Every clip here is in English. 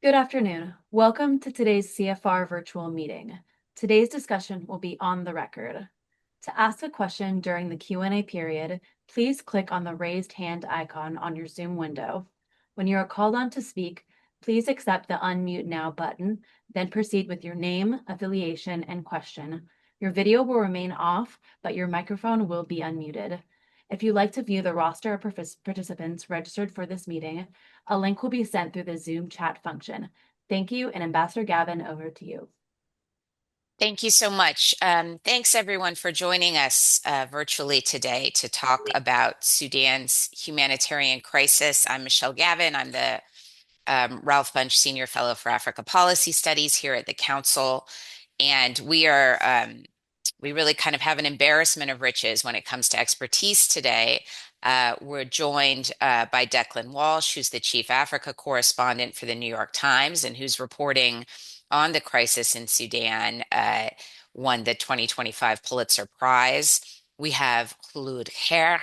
Good afternoon. Welcome to today's CFR virtual meeting. Today's discussion will be on the record. To ask a question during the Q&A period, please click on the raised hand icon on your Zoom window. When you are called on to speak, please accept the Unmute Now button, then proceed with your name, affiliation, and question. Your video will remain off, but your microphone will be unmuted. If you'd like to view the roster of participants registered for this meeting, a link will be sent through the Zoom chat function. Thank you, and Ambassador Gavin, over to you. Thank you so much. Thanks everyone for joining us virtually today to talk about Sudan's humanitarian crisis. I'm Michelle Gavin. I'm the Ralph Bunche Senior Fellow for Africa Policy Studies here at the Council. And we really kind of have an embarrassment of riches when it comes to expertise today. We're joined by Declan Walsh, who's the Chief Africa Correspondent for the New York Times and who's reporting on the crisis in Sudan, won the 2025 Pulitzer Prize. We have Khulud Khair.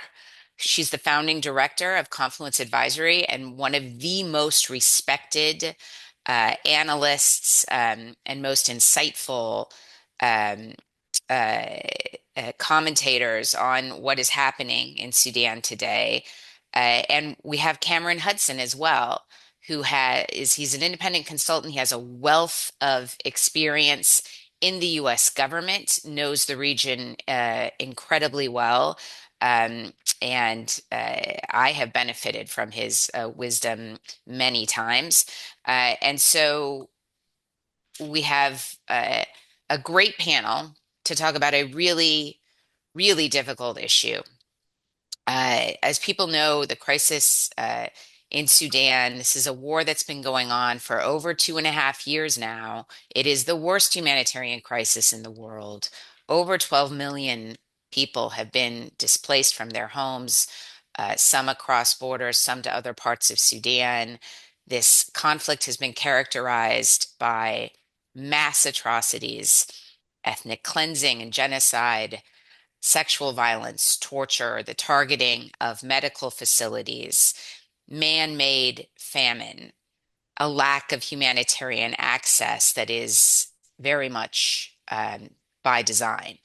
She's the founding director of Confluence Advisory and one of the most respected analysts and most insightful commentators on what is happening in Sudan today. And we have Cameron Hudson as well, he's an independent consultant. He has a wealth of experience in the US government, knows the region incredibly well. I have benefited from his wisdom many times. And so we have a great panel to talk about a really, really difficult issue. As people know, the crisis in Sudan, this is a war that's been going on for over 2.5 years now. It is the worst humanitarian crisis in the world. Over 12 million people have been displaced from their homes, some across borders, some to other parts of Sudan. This conflict has been characterized by mass atrocities, ethnic cleansing and genocide, sexual violence, torture, the targeting of medical facilities, man-made famine, a lack of humanitarian access that is very much by design.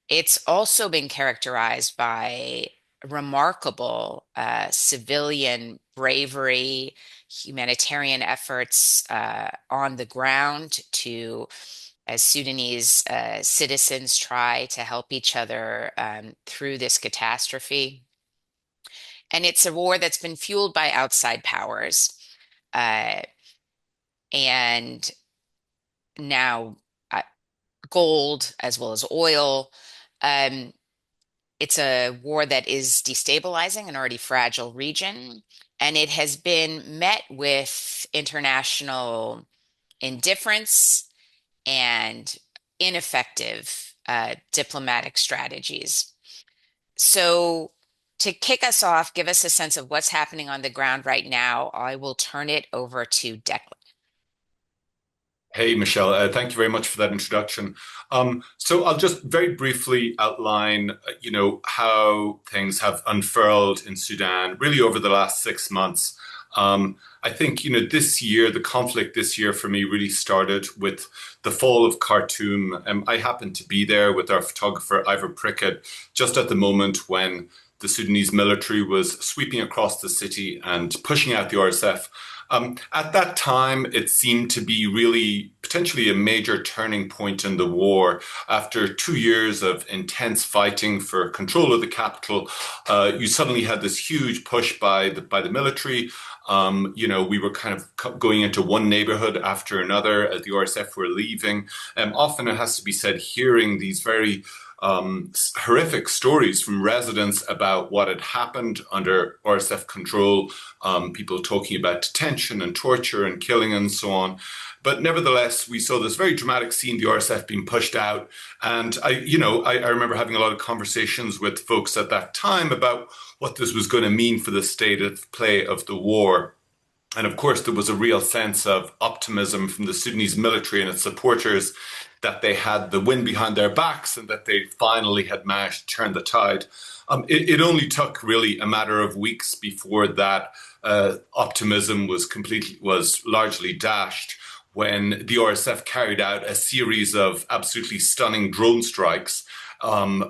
It's also been characterized by remarkable civilian bravery, humanitarian efforts on the ground to, as Sudanese citizens try to help each other through this catastrophe. And it's a war that's been fueled by outside powers. And now gold as well as oil. It's a war that is destabilizing an already fragile region, and it has been met with international indifference and ineffective diplomatic strategies. So, to kick us off, give us a sense of what's happening on the ground right now, I will turn it over to Declan. Hey, Michelle, thank you very much for that introduction. So I'll just very briefly outline, how things have unfurled in Sudan really over the last 6 months. I think, this year, the conflict this year for me really started with the fall of Khartoum. I happened to be there with our photographer, Ivor Prickett, just at the moment when the Sudanese military was sweeping across the city and pushing out the RSF. At that time, it seemed to be really potentially a major turning point in the war. After 2 years of intense fighting for control of the capital, you suddenly had this huge push by the military. We were kind of going into one neighborhood after another as the RSF were leaving. Often it has to be said, hearing these very horrific stories from residents about what had happened under RSF control, people talking about detention and torture and killing and so on. But nevertheless, we saw this very dramatic scene, the RSF being pushed out. And I remember having a lot of conversations with folks at that time about what this was going to mean for the state of play of the war. And of course, there was a real sense of optimism from the Sudanese military and its supporters that they had the wind behind their backs and that they finally had managed to turn the tide. It only took really a matter of weeks before that optimism was largely dashed when the RSF carried out a series of absolutely stunning drone strikes on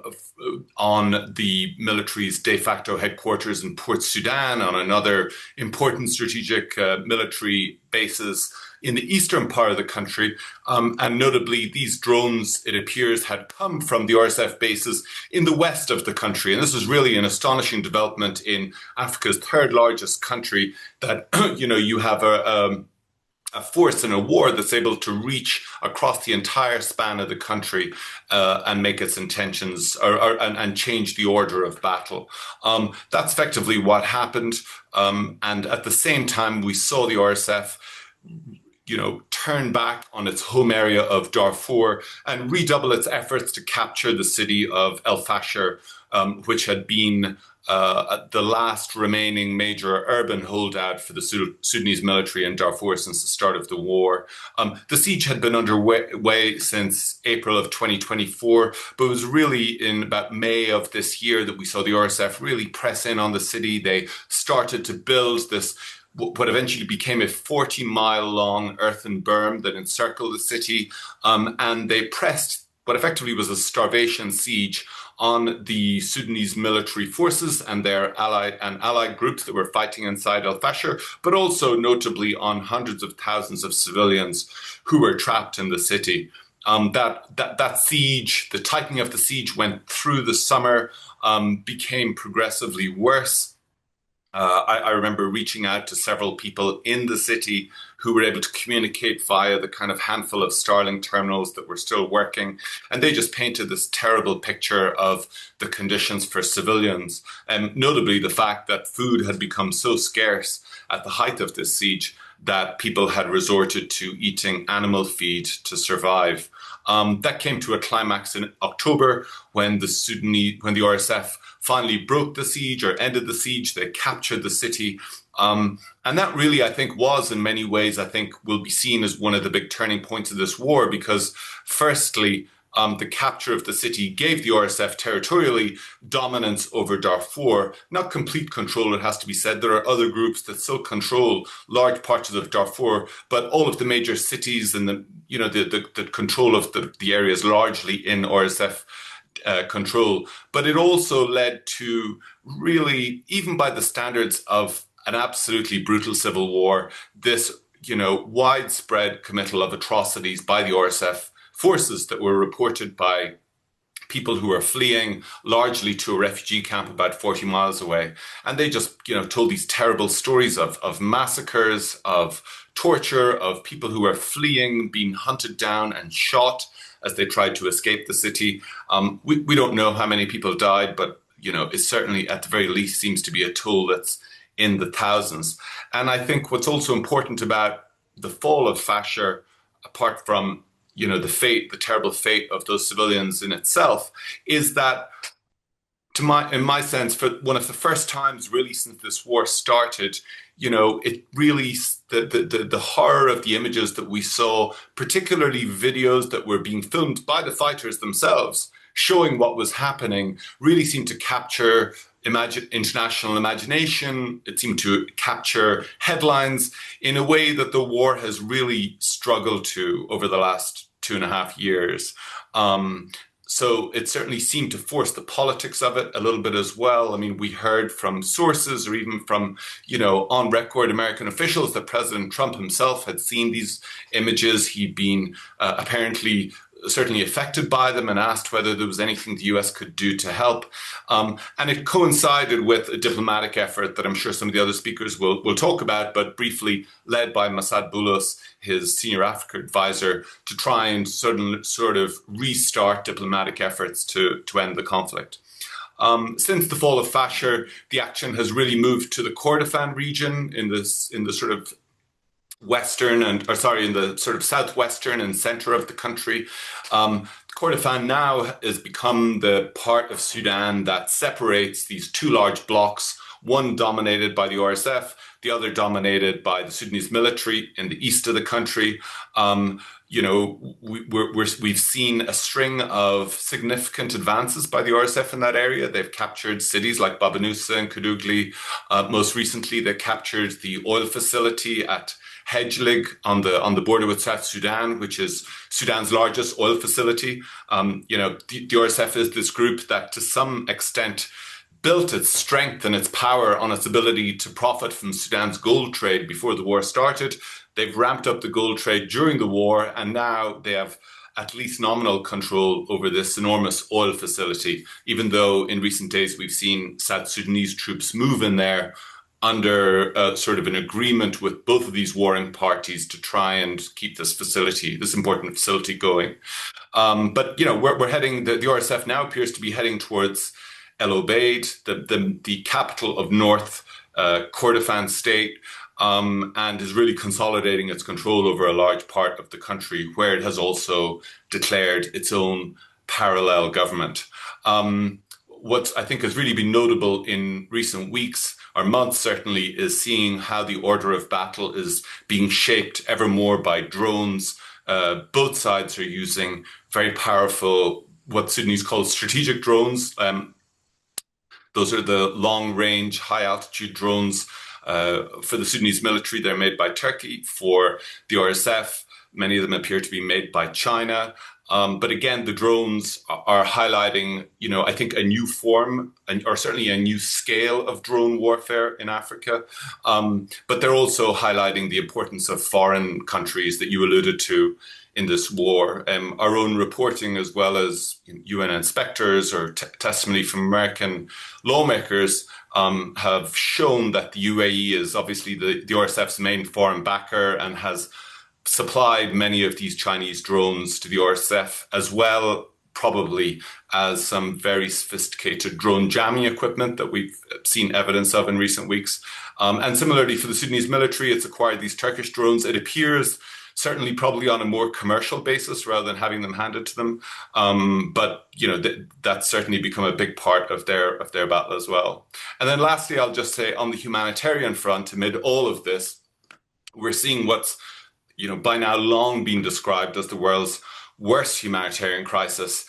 the military's de facto headquarters in Port Sudan, on another important strategic military bases in the eastern part of the country. And notably, these drones, it appears, had come from the RSF bases in the west of the country. And this was really an astonishing development in Africa's third largest country, that, you have a force in a war that's able to reach across the entire span of the country and make its intentions and change the order of battle. That's effectively what happened. And at the same time, we saw the RSF turn back on its home area of Darfur and redouble its efforts to capture the city of El Fasher, which had been the last remaining major urban holdout for the Sudanese military in Darfur since the start of the war. The siege had been underway since April of 2024, but it was really in about May of this year that we saw the RSF really press in on the city. They started to build this what eventually became a 40-mile-long earthen berm that encircled the city, and they pressed what effectively was a starvation siege on the Sudanese military forces and their allied groups that were fighting inside El Fasher, but also notably on hundreds of thousands of civilians who were trapped in the city. That siege, the tightening of the siege, went through the summer, became progressively worse. I remember reaching out to several people in the city who were able to communicate via the kind of handful of Starlink terminals that were still working. And they just painted this terrible picture of the conditions for civilians, and notably the fact that food had become so scarce at the height of this siege that people had resorted to eating animal feed to survive. That came to a climax in October when the RSF finally broke the siege or ended the siege. They captured the city. And that really, I think, was in many ways, will be seen as one of the big turning points of this war, because firstly, the capture of the city gave the RSF territorially dominance over Darfur. Not complete control, it has to be said. There are other groups that still control large parts of Darfur, but all of the major cities and the control of the areas largely in RSF control. But it also led to really, even by the standards of an absolutely brutal civil war, this widespread committal of atrocities by the RSF forces that were reported by people who were fleeing largely to a refugee camp about 40 miles away. And they just, told these terrible stories of massacres, of torture, of people who were fleeing, being hunted down and shot as they tried to escape the city. We don't know how many people died, but, it certainly at the very least seems to be a toll that's in the thousands. And I think what's also important about the fall of Fasher, apart from the terrible fate of those civilians in itself, is that, in my sense, for one of the first times really since this war started, it really, the horror of the images that we saw, particularly videos that were being filmed by the fighters themselves, showing what was happening, really seemed to capture international imagination. It seemed to capture headlines in a way that the war has really struggled to over the last 2.5 years. So it certainly seemed to force the politics of it a little bit as well. I mean, we heard from sources or even from, on record American officials that President Trump himself had seen these images. He'd been apparently certainly affected by them and asked whether there was anything the US could do to help. And it coincided with a diplomatic effort that I'm sure some of the other speakers will talk about, but briefly led by Massad Boulos, his senior Africa advisor, to try and sort of restart diplomatic efforts to end the conflict. Since the fall of Fasher, the action has really moved to the Kordofan region in the sort of southwestern and center of the country. Kordofan now has become the part of Sudan that separates these two large blocks, one dominated by the RSF, the other dominated by the Sudanese military in the east of the country. We've seen a string of significant advances by the RSF in that area. They've captured cities like Baba Nusa and Kadugli. Most recently, they captured the oil facility at Hejlig on the border with South Sudan, which is Sudan's largest oil facility. The RSF is this group that, to some extent, built its strength and its power on its ability to profit from Sudan's gold trade before the war started. They've ramped up the gold trade during the war, and now they have at least nominal control over this enormous oil facility, even though in recent days we've seen South Sudanese troops move in there under sort of an agreement with both of these warring parties to try and keep this important facility going. But we're heading. The RSF now appears to be heading towards El Obeid, the capital of North Kordofan state, and is really consolidating its control over a large part of the country, where it has also declared its own parallel government. What I think has really been notable in recent weeks or months, certainly, is seeing how the order of battle is being shaped ever more by drones. Both sides are using very powerful, what Sudanese call strategic drones. Those are the long-range, high-altitude drones. For the Sudanese military, they're made by Turkey. For the RSF, many of them appear to be made by China. But again, the drones are highlighting, I think a new form or certainly a new scale of drone warfare in Africa. But they're also highlighting the importance of foreign countries that you alluded to in this war. Our own reporting, as well as UN inspectors or testimony from American lawmakers, have shown that the UAE is obviously the RSF's main foreign backer and has supplied many of these Chinese drones to the RSF, as well probably as some very sophisticated drone jamming equipment that we've seen evidence of in recent weeks. And similarly for the Sudanese military, it's acquired these Turkish drones. It appears certainly probably on a more commercial basis rather than having them handed to them. But that's certainly become a big part of their battle as well. And then lastly, I'll just say on the humanitarian front, amid all of this, we're seeing what's by now long been described as the world's worst humanitarian crisis,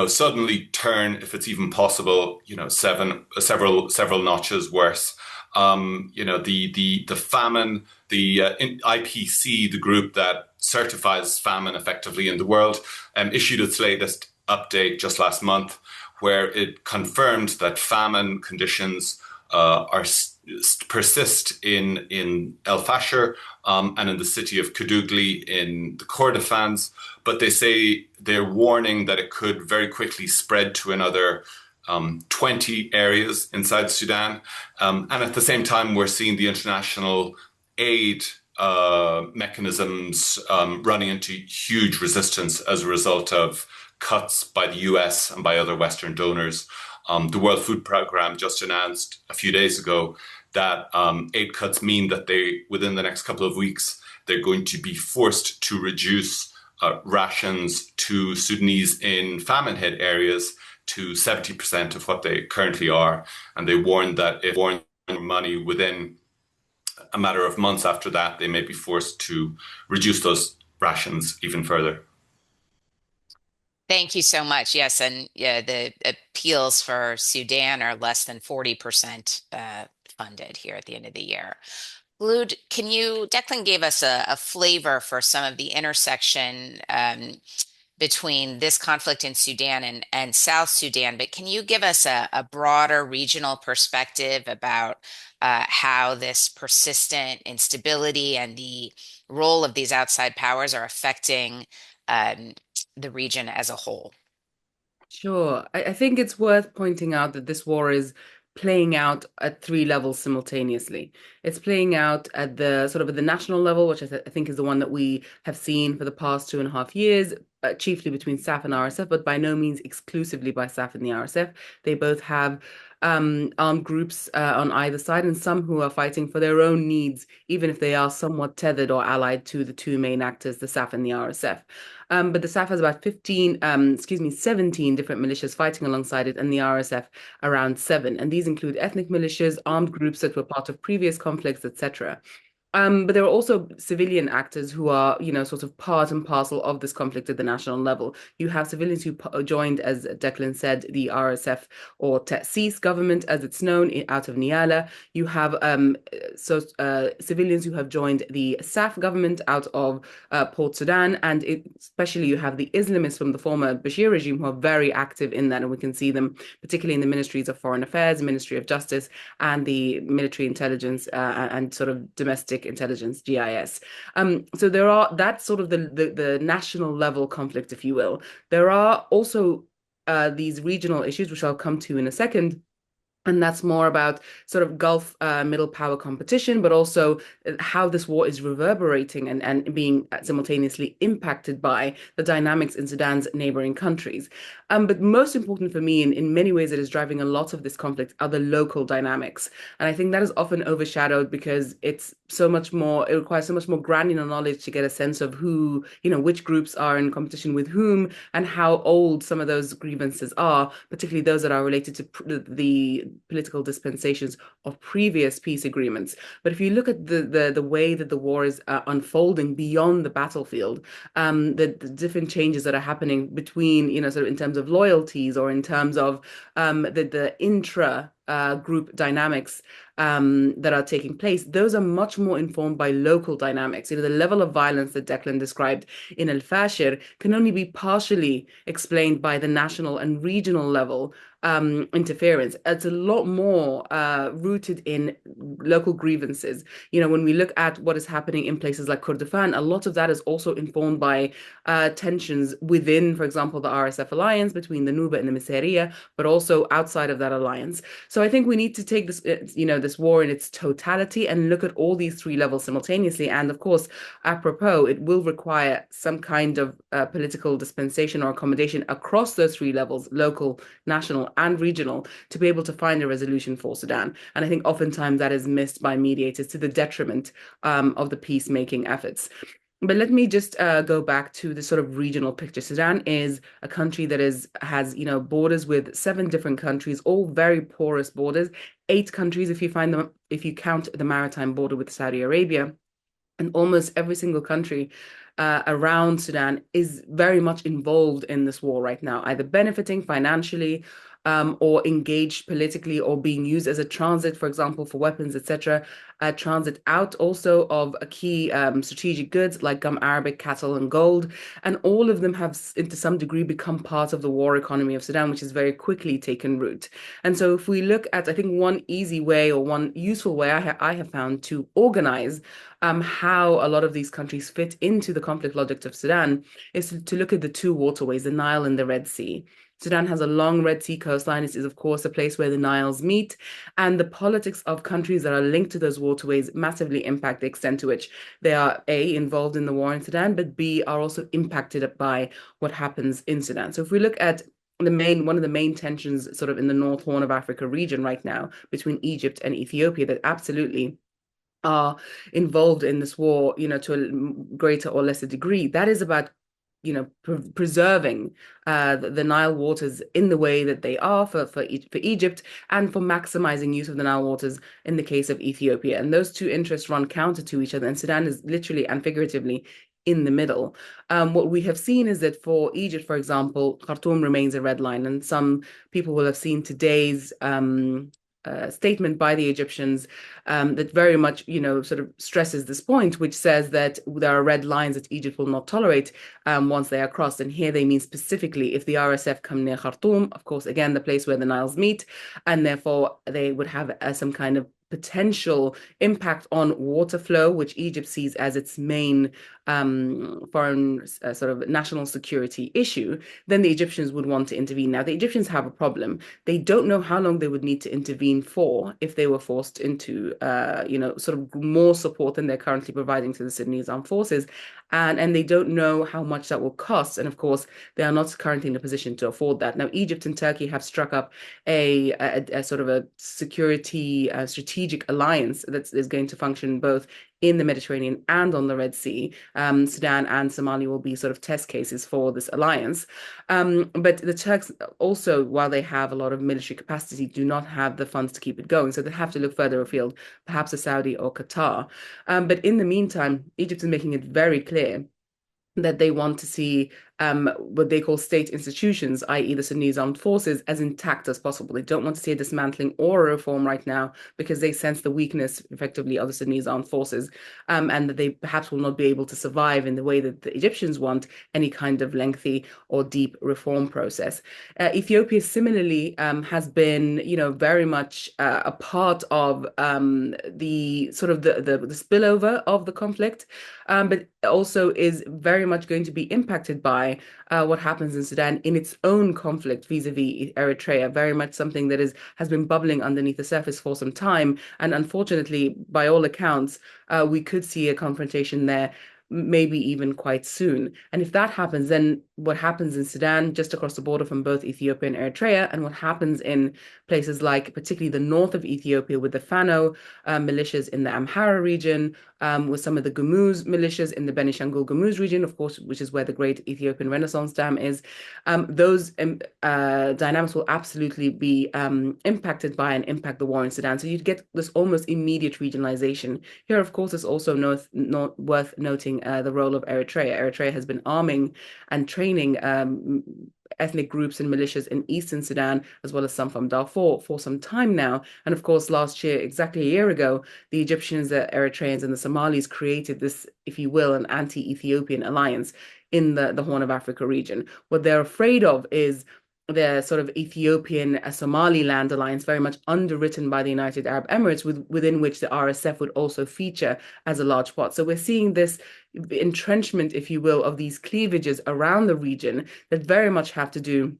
suddenly turn, if it's even possible, several notches worse. The famine, the IPC, the group that certifies famine effectively in the world, issued its latest update just last month, where it confirmed that famine conditions persist in El Fasher and in the city of Kadugli in the Kordofans, but they say they're warning that it could very quickly spread to another 20 areas inside Sudan. And at the same time, we're seeing the international aid mechanisms running into huge resistance as a result of cuts by the US and by other Western donors. The World Food Programme just announced a few days ago that aid cuts mean that within the next couple of weeks, they're going to be forced to reduce rations to Sudanese in famine-hit areas to 70% of what they currently are. And they warned that if money within a matter of months after that, they may be forced to reduce those rations even further. Thank you so much. Yes, and the appeals for Sudan are less than 40% funded here at the end of the year. Declan gave us a flavor for some of the intersection between this conflict in Sudan and South Sudan, but can you give us a broader regional perspective about how this persistent instability and the role of these outside powers are affecting the region as a whole? Sure. I think it's worth pointing out that this war is playing out at three levels simultaneously. It's playing out at the national level, which I think is the one that we have seen for the past 2.5 years, chiefly between SAF and RSF, but by no means exclusively by SAF and the RSF. They both have armed groups on either side, and some who are fighting for their own needs, even if they are somewhat tethered or allied to the two main actors, the SAF and the RSF. But the SAF has about 17 different militias fighting alongside it, and the RSF around 7. And these include ethnic militias, armed groups that were part of previous conflicts, etc. But there are also civilian actors who are, sort of part and parcel of this conflict at the national level. You have civilians who joined, as Declan said, the RSF or TASIS government, as it's known, out of Niala. You have civilians who have joined the SAF government out of Port Sudan, and especially you have the Islamists from the former Bashir regime who are very active in that, and we can see them particularly in the ministries of Foreign Affairs, Ministry of Justice, and the military intelligence and sort of domestic intelligence, GIS. So that's sort of the national level conflict, if you will. There are also these regional issues, which I'll come to in a second. And that's more about sort of Gulf middle power competition, but also how this war is reverberating and being simultaneously impacted by the dynamics in Sudan's neighboring countries. But most important for me, in many ways, that is driving a lot of this conflict are the local dynamics. And I think that is often overshadowed because it requires so much more granular knowledge to get a sense of who, which groups are in competition with whom and how old some of those grievances are, particularly those that are related to the political dispensations of previous peace agreements. But if you look at the way that the war is unfolding beyond the battlefield, the different changes that are happening between, sort of in terms of loyalties or in terms of the intra group dynamics that are taking place, those are much more informed by local dynamics. The level of violence that Declan described in Al Fashir can only be partially explained by the national and regional level interference. It's a lot more rooted in local grievances. When we look at what is happening in places like Kordofan, a lot of that is also informed by tensions within, for example, the RSF alliance between the Nuba and the Miseria, but also outside of that alliance. So I think we need to take this, this war in its totality and look at all these three levels simultaneously. And of course, apropos, it will require some kind of political dispensation or accommodation across those three levels, local, national, and regional, to be able to find a resolution for Sudan. And I think oftentimes that is missed by mediators to the detriment of the peacemaking efforts. But let me just go back to the sort of regional picture. Sudan is a country that has borders with 7 different countries, all very porous borders. 8 countries if you count the maritime border with Saudi Arabia, and almost every single country around Sudan is very much involved in this war right now, either benefiting financially or engaged politically or being used as a transit, for example, for weapons, etc. Transit out also of key strategic goods like gum arabic, cattle, and gold. And all of them have, to some degree, become part of the war economy of Sudan, which has very quickly taken root. And so if we look at, I think, one easy way or one useful way I have found to organize how a lot of these countries fit into the conflict logic of Sudan is to look at the 2 waterways, the Nile and the Red Sea. Sudan has a long Red Sea coastline. It is, of course, a place where the Niles meet, and the politics of countries that are linked to those waterways massively impact the extent to which they are, A, involved in the war in Sudan, but B, are also impacted by what happens in Sudan. So if we look at one of the main tensions sort of in the North Horn of Africa region right now between Egypt and Ethiopia that absolutely are involved in this war, to a greater or lesser degree, that is about preserving the Nile waters in the way that they are for Egypt, and for maximizing use of the Nile waters in the case of Ethiopia. And those two interests run counter to each other, and Sudan is literally and figuratively in the middle. What we have seen is that for Egypt, for example, Khartoum remains a red line, and some people will have seen today's statement by the Egyptians that very much, sort of stresses this point, which says that there are red lines that Egypt will not tolerate once they are crossed. And here they mean specifically if the RSF come near Khartoum, of course, again, the place where the Niles meet, and therefore they would have some kind of potential impact on water flow, which Egypt sees as its main foreign sort of national security issue, then the Egyptians would want to intervene. Now, the Egyptians have a problem. They don't know how long they would need to intervene for if they were forced into, sort of more support than they're currently providing to the Sudanese armed forces. And they don't know how much that will cost. And of course, they are not currently in a position to afford that. Now, Egypt and Turkey have struck up a sort of a security strategic alliance that is going to function both in the Mediterranean and on the Red Sea. Sudan and Somalia will be sort of test cases for this alliance. But the Turks also, while they have a lot of military capacity, do not have the funds to keep it going. So they have to look further afield, perhaps to Saudi or Qatar. But in the meantime, Egypt is making it very clear that they want to see what they call state institutions, i.e. the Sudanese armed forces, as intact as possible. They don't want to see a dismantling or a reform right now because they sense the weakness, effectively, of the Sudanese armed forces, and that they perhaps will not be able to survive in the way that the Egyptians want any kind of lengthy or deep reform process. Ethiopia similarly has been, very much a part of the sort of the spillover of the conflict, but also is very much going to be impacted by what happens in Sudan in its own conflict vis-a-vis Eritrea, very much something that has been bubbling underneath the surface for some time. And unfortunately, by all accounts, we could see a confrontation there maybe even quite soon. And if that happens, then what happens in Sudan, just across the border from both Ethiopia and Eritrea, and what happens in places like particularly the north of Ethiopia with the Fano militias in the Amhara region, with some of the Gumuz militias in the Benishangul Gumuz region, of course, which is where the Great Ethiopian Renaissance Dam is. Those dynamics will absolutely be impacted by and impact the war in Sudan. So you'd get this almost immediate regionalization. Here, of course, it's also not worth noting the role of Eritrea. Eritrea has been arming and training ethnic groups and militias in eastern Sudan, as well as some from Darfur, for some time now. And of course, last year, exactly a year ago, the Egyptians, the Eritreans, and the Somalis created this, if you will, an anti-Ethiopian alliance in the Horn of Africa region. What they're afraid of is the sort of Ethiopian Somaliland alliance, very much underwritten by the United Arab Emirates, within which the RSF would also feature as a large part. So we're seeing this entrenchment, if you will, of these cleavages around the region that very much have to do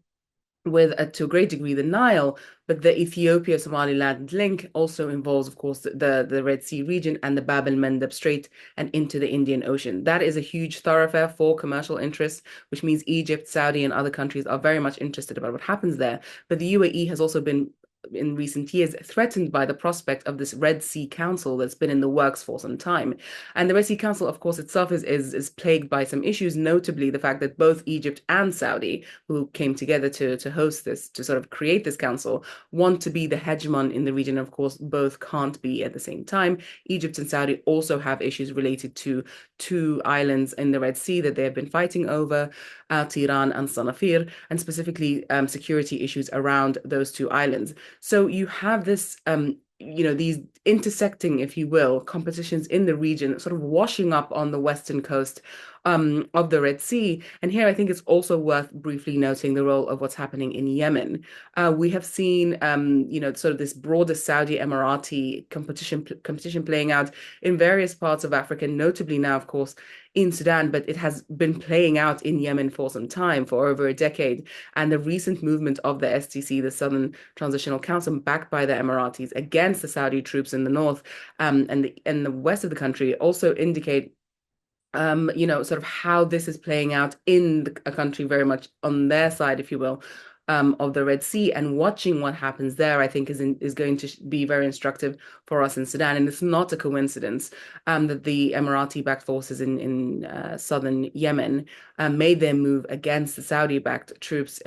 with, to a great degree, the Nile, but the Ethiopia-Somaliland link also involves, of course, the Red Sea region and the Bab el-Mandeb Strait and into the Indian Ocean. That is a huge thoroughfare for commercial interests, which means Egypt, Saudi, and other countries are very much interested about what happens there. But the UAE has also been, in recent years, threatened by the prospect of this Red Sea Council that's been in the works for some time. And the Red Sea Council, of course, itself is plagued by some issues, notably the fact that both Egypt and Saudi, who came together to host this, to sort of create this council, want to be the hegemon in the region. Of course, both can't be at the same time. Egypt and Saudi also have issues related to two islands in the Red Sea that they have been fighting over, Tiran and Sanafir, and specifically security issues around those two islands. So you have this, these intersecting, if you will, competitions in the region, sort of washing up on the western coast of the Red Sea. And here I think it's also worth briefly noting the role of what's happening in Yemen. We have seen, sort of this broader Saudi Emirati competition playing out in various parts of Africa, notably now, of course, in Sudan, but it has been playing out in Yemen for some time, for over a decade. And the recent movement of the STC, the Southern Transitional Council, backed by the Emiratis against the Saudi troops in the north and the west of the country, also indicate sort of how this is playing out in a country very much on their side, if you will, of the Red Sea. And watching what happens there, I think, is going to be very instructive for us in Sudan. And it's not a coincidence that the Emirati-backed forces in southern Yemen made their move against the Saudi-backed troops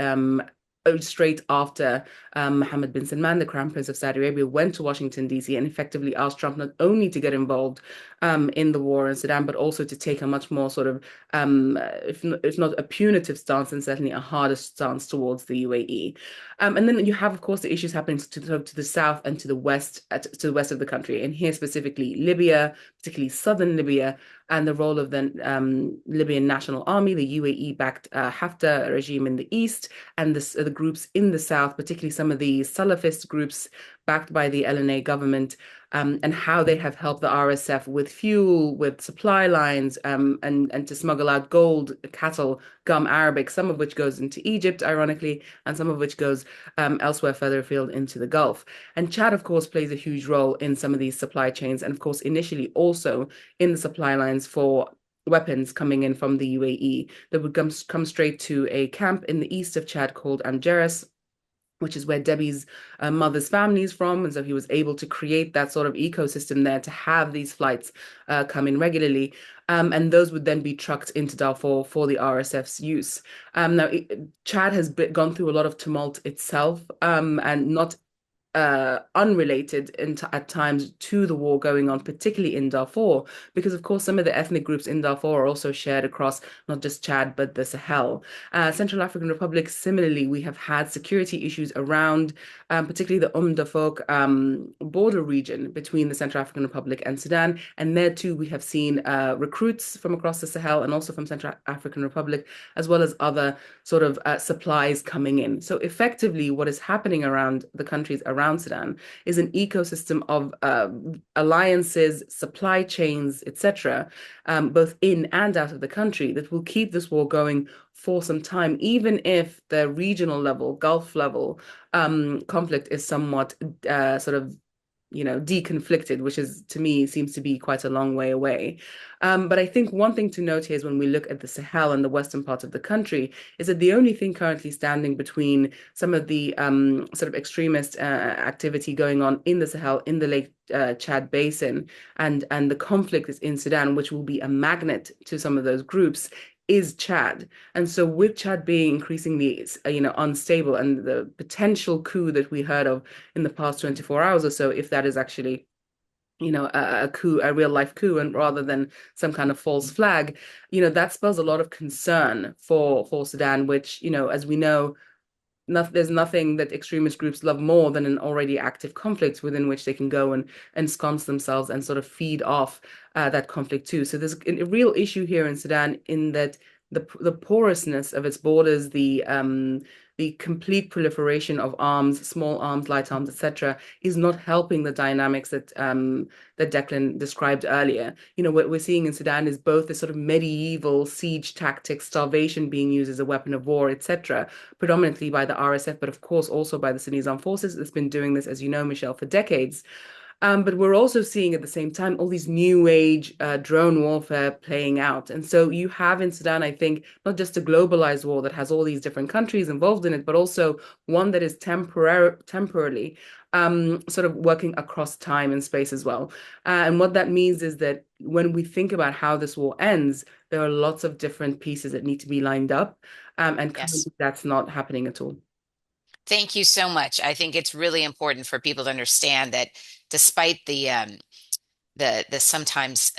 straight after Mohammed bin Salman, the Crown Prince of Saudi Arabia, went to Washington, D.C. and effectively asked Trump not only to get involved in the war in Sudan, but also to take a much more sort of, if not a punitive stance, and certainly a harder stance towards the UAE. And then you have, of course, the issues happening to the south and to the west of the country. And here specifically Libya, particularly southern Libya, and the role of the Libyan National Army, the UAE-backed Haftar regime in the east, and the groups in the south, particularly some of the Salafist groups backed by the LNA government, and how they have helped the RSF with fuel, with supply lines, and to smuggle out gold, cattle, gum arabic, some of which goes into Egypt, ironically, and some of which goes elsewhere further afield into the Gulf. And Chad, of course, plays a huge role in some of these supply chains, and of course, initially also in the supply lines for weapons coming in from the UAE that would come straight to a camp in the east of Chad called Amjeres, which is where Debbie's mother's family is from. And so he was able to create that sort of ecosystem there to have these flights come in regularly. And those would then be trucked into Darfur for the RSF's use. Now, Chad has gone through a lot of tumult itself, and not unrelated at times to the war going on, particularly in Darfur, because of course some of the ethnic groups in Darfur are also shared across not just Chad but the Sahel. Central African Republic, similarly, we have had security issues around, particularly the Darfur border region between the Central African Republic and Sudan, and there too we have seen recruits from across the Sahel and also from Central African Republic, as well as other sort of supplies coming in. So effectively, what is happening around the countries around Sudan is an ecosystem of alliances, supply chains, etc., both in and out of the country, that will keep this war going for some time, even if the regional level, Gulf level conflict is somewhat sort of deconflicted, which is, to me, seems to be quite a long way away. But I think one thing to note here is when we look at the Sahel and the western part of the country, is that the only thing currently standing between some of the sort of extremist activity going on in the Sahel, in the Lake Chad Basin, and the conflict is in Sudan, which will be a magnet to some of those groups, is Chad. And so with Chad being increasingly, unstable, and the potential coup that we heard of in the past 24 hours or so, if that is actually, a coup, a real life coup, and rather than some kind of false flag, that spells a lot of concern for Sudan, which, as we know, there's nothing that extremist groups love more than an already active conflict within which they can go and ensconce themselves and sort of feed off that conflict too. So there's a real issue here in Sudan, in that the porousness of its borders, the complete proliferation of arms, small arms, light arms, etc., is not helping the dynamics that Declan described earlier. What we're seeing in Sudan is both the sort of medieval siege tactics, starvation being used as a weapon of war, etc., predominantly by the RSF, but of course also by the Sudanese Armed Forces that's been doing this, as you know, Michelle, for decades. But we're also seeing at the same time all these new age drone warfare playing out. And so you have in Sudan, I think, not just a globalized war that has all these different countries involved in it, but also one that is temporarily sort of working across time and space as well. And what that means is that when we think about how this war ends, there are lots of different pieces that need to be lined up. And Yes. that's not happening at all. Thank you so much. I think it's really important for people to understand that despite the sometimes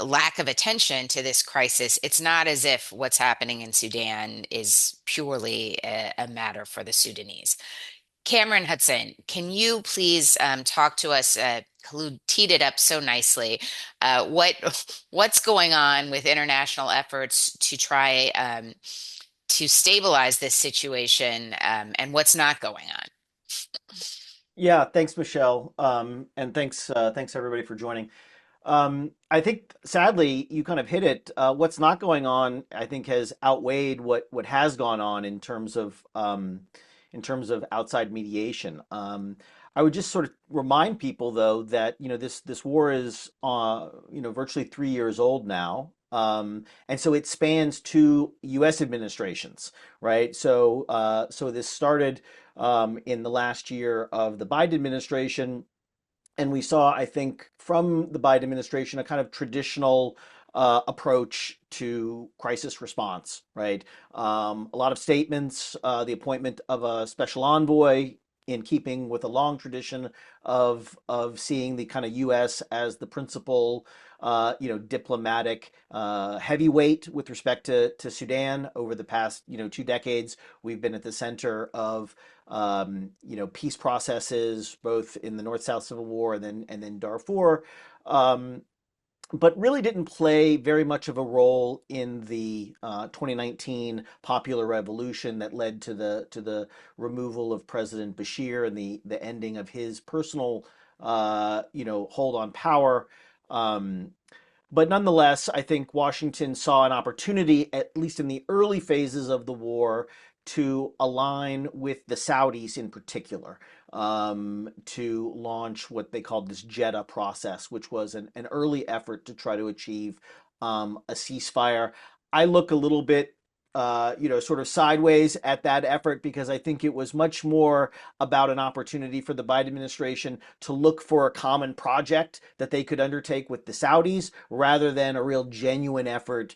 lack of attention to this crisis, it's not as if what's happening in Sudan is purely a matter for the Sudanese. Cameron Hudson, can you please talk to us? Khalud teed it up so nicely. What's going on with international efforts to try to stabilize this situation, and what's not going on? Yeah, thanks, Michelle. And thanks everybody for joining. I think sadly you kind of hit it. What's not going on, I think, has outweighed what has gone on in terms of outside mediation. I would just sort of remind people though that this war is virtually 3 years old now. And so it spans two U.S. administrations, right? So this started in the last year of the Biden administration. And we saw, I think, from the Biden administration, a kind of traditional approach to crisis response, right? A lot of statements, the appointment of a special envoy, in keeping with a long tradition of seeing the kind of U.S. as the principal, diplomatic heavyweight with respect to Sudan. Over the past 2 decades, we've been at the center of peace processes, both in the North-South Civil War and then Darfur, but really didn't play very much of a role in the the 2019 popular revolution that led to the removal of President Bashir and the ending of his personal hold on power. Um, but nonetheless, I think Washington saw an opportunity, at least in the early phases of the war, to align with the Saudis in particular, to launch what they called this Jeddah process, which was an early effort to try to achieve a ceasefire. I look a little bit, sort of sideways at that effort because I think it was much more about an opportunity for the Biden administration to look for a common project that they could undertake with the Saudis rather than a real genuine effort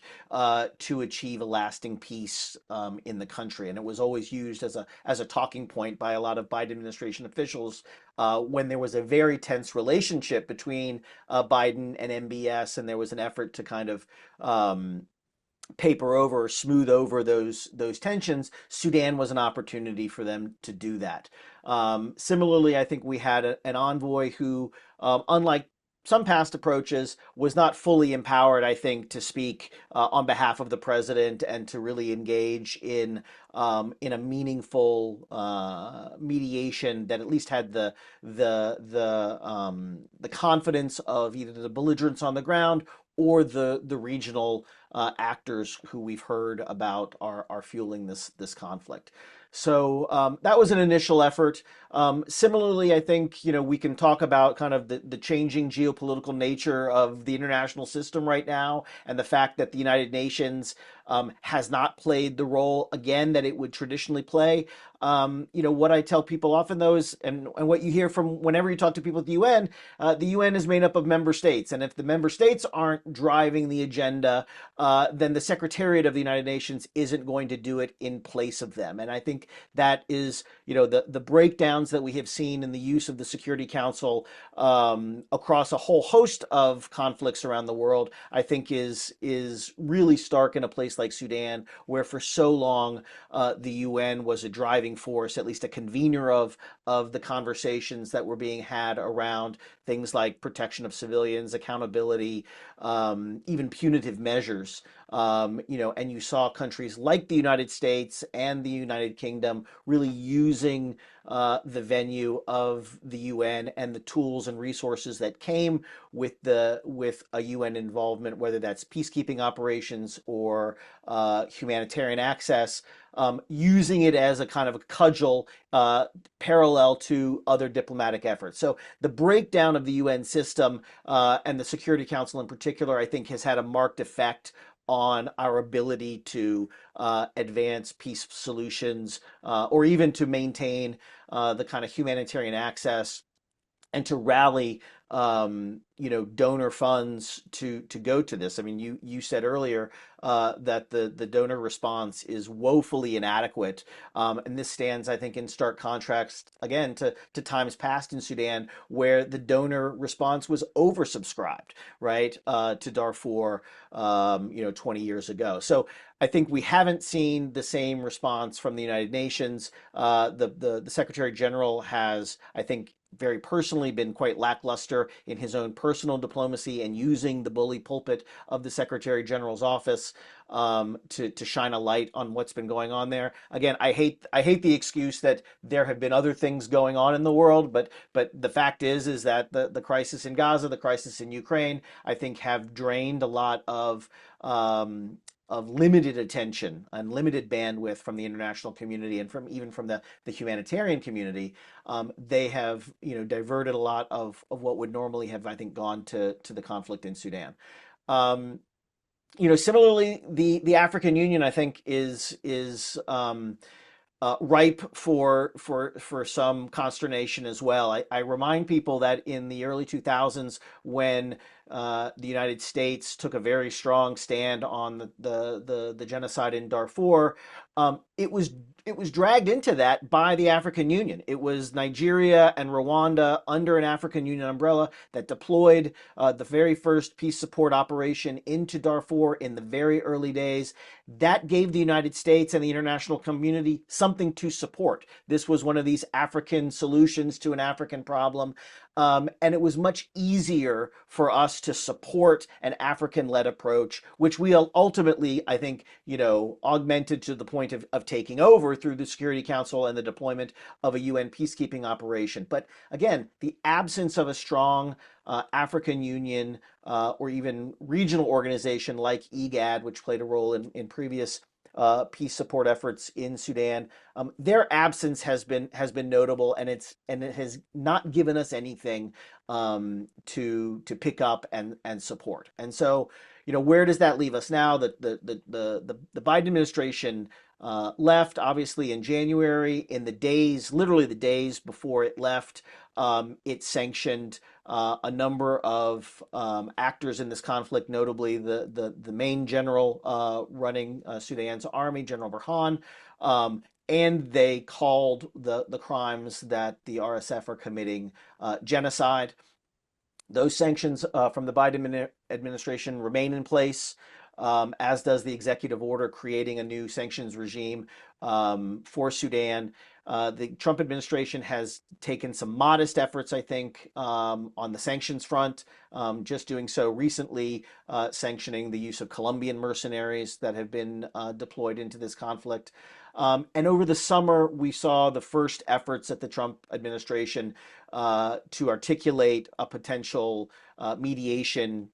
to achieve a lasting peace in the country. And it was always used as a talking point by a lot of Biden administration officials when there was a very tense relationship between Biden and MBS, and there was an effort to kind of paper over or smooth over those tensions. Sudan was an opportunity for them to do that. Similarly, I think we had an envoy who, unlike some past approaches, was not fully empowered, I think, to speak on behalf of the president and to really engage in a meaningful mediation that at least had the confidence of either the belligerents on the ground or the regional actors who we've heard about are fueling this conflict. So that was an initial effort. Similarly, I think we can talk about kind of the changing geopolitical nature of the international system right now, and the fact that the United Nations has not played the role again that it would traditionally play. What I tell people often, though, is, and what you hear from whenever you talk to people at the UN is made up of member states, and if the member states aren't driving the agenda, then the Secretariat of the United Nations isn't going to do it in place of them. And I think that is, the breakdowns that we have seen in the use of the Security Council across a whole host of conflicts around the world, I think is really stark in a place like Sudan, where for so long the UN was a driving force, at least a convener of the conversations that were being had around things like protection of civilians, accountability, even punitive measures. And you saw countries like the United States and the United Kingdom really using the venue of the UN and the tools and resources that came with a UN involvement, whether that's peacekeeping operations or humanitarian access, using it as a kind of a cudgel parallel to other diplomatic efforts. So the breakdown of the UN system and the Security Council in particular, I think, has had a marked effect on our ability to advance peace solutions or even to maintain the kind of humanitarian access and to rally donor funds to go to this. I mean, you said earlier that the donor response is woefully inadequate, and this stands, I think, in stark contrast again to times past in Sudan, where the donor response was oversubscribed, right, to Darfur, 20 years ago. So I think we haven't seen the same response from the United Nations. The Secretary General has, I think, very personally been quite lackluster in his own personal diplomacy and using the bully pulpit of the Secretary General's office to shine a light on what's been going on there. Again, I hate the excuse that there have been other things going on in the world, but the fact is that the crisis in Gaza, the crisis in Ukraine, I think have drained a lot of limited attention and limited bandwidth from the international community and even from the humanitarian community. They have diverted a lot of what would normally have, I think, gone to the conflict in Sudan. Similarly, the African Union, I think, is ripe for some consternation as well. I remind people that in the early 2000s, when the United States took a very strong stand on the genocide in Darfur, it was dragged into that by the African Union. It was Nigeria and Rwanda under an African Union umbrella that deployed the very first peace support operation into Darfur in the very early days. That gave the United States and the international community something to support. This was one of these African solutions to an African problem. And it was much easier for us to support an African-led approach, which we ultimately, I think, augmented to the point of taking over through the Security Council and the deployment of a UN peacekeeping operation. But again, the absence of a strong African Union or even regional organization like IGAD, which played a role in previous peace support efforts in Sudan. Their absence has been notable, and it has not given us anything to pick up and support. And so, where does that leave us now? The Biden administration left obviously in January. In the days, literally the days before it left, it sanctioned a number of actors in this conflict, notably the main general running Sudan's army, General Burhan, and they called the crimes that the RSF are committing genocide. Those sanctions from the Biden administration remain in place, as does the executive order creating a new sanctions regime for Sudan. The Trump administration has taken some modest efforts, I think, on the sanctions front, just doing so recently, sanctioning the use of Colombian mercenaries that have been deployed into this conflict. And over the summer, we saw the first efforts at the Trump administration to articulate a potential mediation